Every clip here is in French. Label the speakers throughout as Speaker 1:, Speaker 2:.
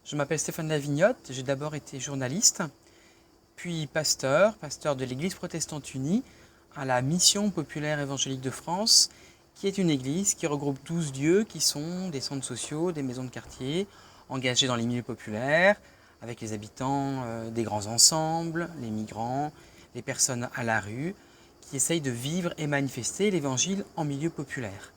Speaker 1: Je m'appelle Stéphane Lavignotte, j'ai d'abord été journaliste, puis pasteur de l'Église protestante unie à la Mission populaire évangélique de France, qui est une église qui regroupe 12 lieux qui sont des centres sociaux, des maisons de quartier, engagés dans les milieux populaires, avec les habitants des grands ensembles, les migrants, les personnes à la rue, qui essayent de vivre et manifester l'évangile en milieu populaire.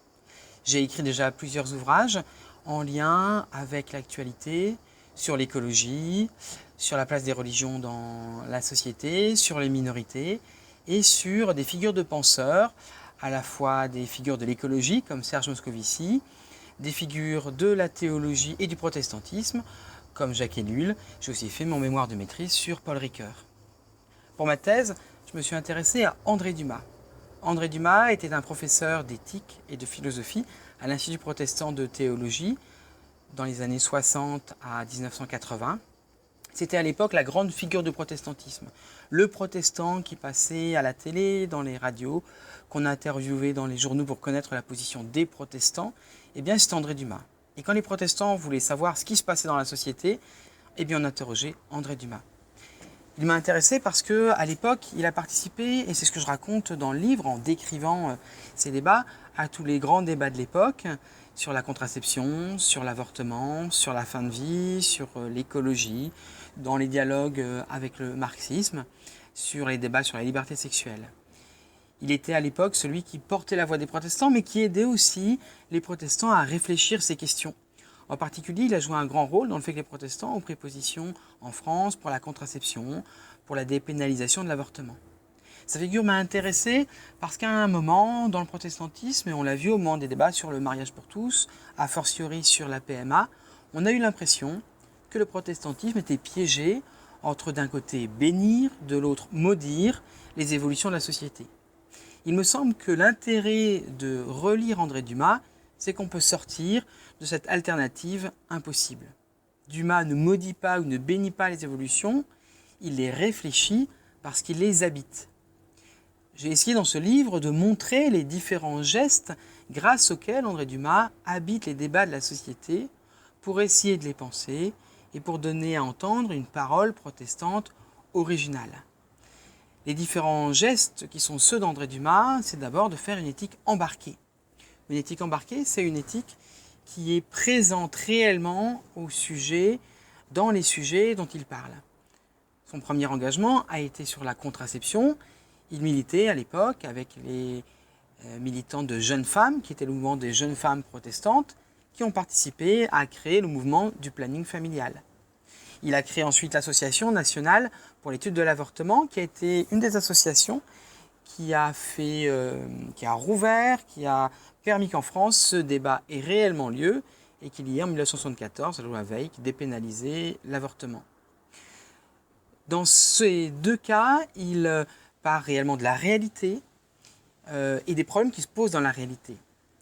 Speaker 1: J'ai écrit déjà plusieurs ouvrages en lien avec l'actualité, sur l'écologie, sur la place des religions dans la société, sur les minorités et sur des figures de penseurs, à la fois des figures de l'écologie comme Serge Moscovici, des figures de la théologie et du protestantisme comme Jacques Ellul. J'ai aussi fait mon mémoire de maîtrise sur Paul Ricoeur. Pour ma thèse, je me suis intéressé à André Dumas. André Dumas était un professeur d'éthique et de philosophie à l'Institut protestant de théologie dans les années 60 à 1980. C'était à l'époque la grande figure du protestantisme. Le protestant qui passait à la télé, dans les radios, qu'on a interviewé dans les journaux pour connaître la position des protestants, eh bien c'est André Dumas. Et quand les protestants voulaient savoir ce qui se passait dans la société, eh bien on interrogeait André Dumas. Il m'a intéressé parce qu'à l'époque, il a participé, et c'est ce que je raconte dans le livre, en décrivant ces débats, à tous les grands débats de l'époque, sur la contraception, sur l'avortement, sur la fin de vie, sur l'écologie, dans les dialogues avec le marxisme, sur les débats sur la liberté sexuelle. Il était à l'époque celui qui portait la voix des protestants, mais qui aidait aussi les protestants à réfléchir ces questions. En particulier, il a joué un grand rôle dans le fait que les protestants ont pris position en France pour la contraception, pour la dépénalisation de l'avortement. Sa figure m'a intéressé parce qu'à un moment, dans le protestantisme, et on l'a vu au moment des débats sur le mariage pour tous, a fortiori sur la PMA, on a eu l'impression que le protestantisme était piégé entre d'un côté bénir, de l'autre maudire les évolutions de la société. Il me semble que l'intérêt de relire André Dumas, c'est qu'on peut sortir de cette alternative impossible. Dumas ne maudit pas ou ne bénit pas les évolutions, il les réfléchit parce qu'il les habite. J'ai essayé dans ce livre de montrer les différents gestes grâce auxquels André Dumas habite les débats de la société pour essayer de les penser et pour donner à entendre une parole protestante originale. Les différents gestes qui sont ceux d'André Dumas, c'est d'abord de faire une éthique embarquée. Une éthique embarquée, c'est une éthique qui est présente réellement au sujet, dans les sujets dont il parle. Son premier engagement a été sur la contraception. Il militait à l'époque avec les militants de jeunes femmes, qui était le mouvement des jeunes femmes protestantes, qui ont participé à créer le mouvement du planning familial. Il a créé ensuite l'Association nationale pour l'étude de l'avortement, qui a été une des associations qui a rouvert, qui a permis qu'en France, ce débat ait réellement lieu et qu'il y ait en 1974 la loi Veil qui dépénalisait l'avortement. Dans ces deux cas, il part réellement de la réalité et des problèmes qui se posent dans la réalité.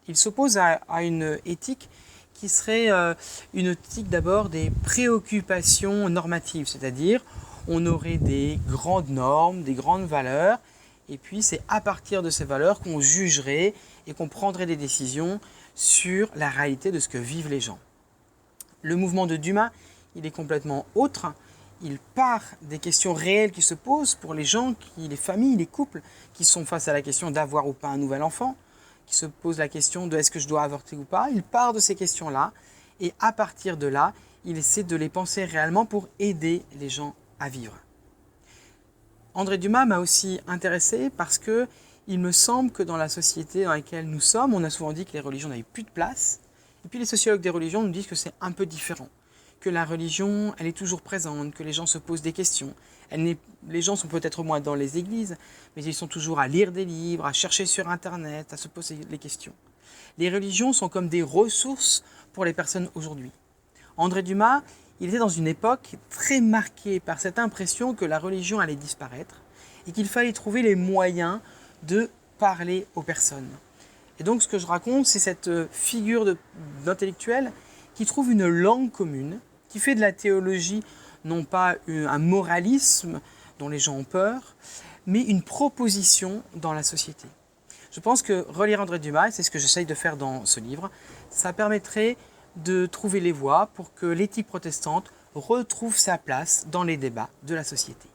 Speaker 1: Il s'oppose à une éthique qui serait une éthique d'abord des préoccupations normatives, c'est-à-dire on aurait des grandes normes, des grandes valeurs, et puis c'est à partir de ces valeurs qu'on jugerait et qu'on prendrait des décisions sur la réalité de ce que vivent les gens. Le mouvement de Dumas, il est complètement autre. Il part des questions réelles qui se posent pour les gens, les familles, les couples qui sont face à la question d'avoir ou pas un nouvel enfant, qui se posent la question de est-ce que je dois avorter ou pas. Il part de ces questions-là et à partir de là, il essaie de les penser réellement pour aider les gens à vivre. André Dumas m'a aussi intéressé parce que il me semble que dans la société dans laquelle nous sommes, on a souvent dit que les religions n'avaient plus de place. Et puis les sociologues des religions nous disent que c'est un peu différent. Que la religion, elle est toujours présente, que les gens se posent des questions. Les gens sont peut-être moins dans les églises, mais ils sont toujours à lire des livres, à chercher sur Internet, à se poser les questions. Les religions sont comme des ressources pour les personnes aujourd'hui. André Dumas, il était dans une époque très marquée par cette impression que la religion allait disparaître et qu'il fallait trouver les moyens de parler aux personnes. Et donc ce que je raconte, c'est cette figure d'intellectuel qui trouve une langue commune, qui fait de la théologie non pas un moralisme dont les gens ont peur, mais une proposition dans la société. Je pense que relire André Dumas, c'est ce que j'essaye de faire dans ce livre, ça permettrait de trouver les voies pour que l'éthique protestante retrouve sa place dans les débats de la société.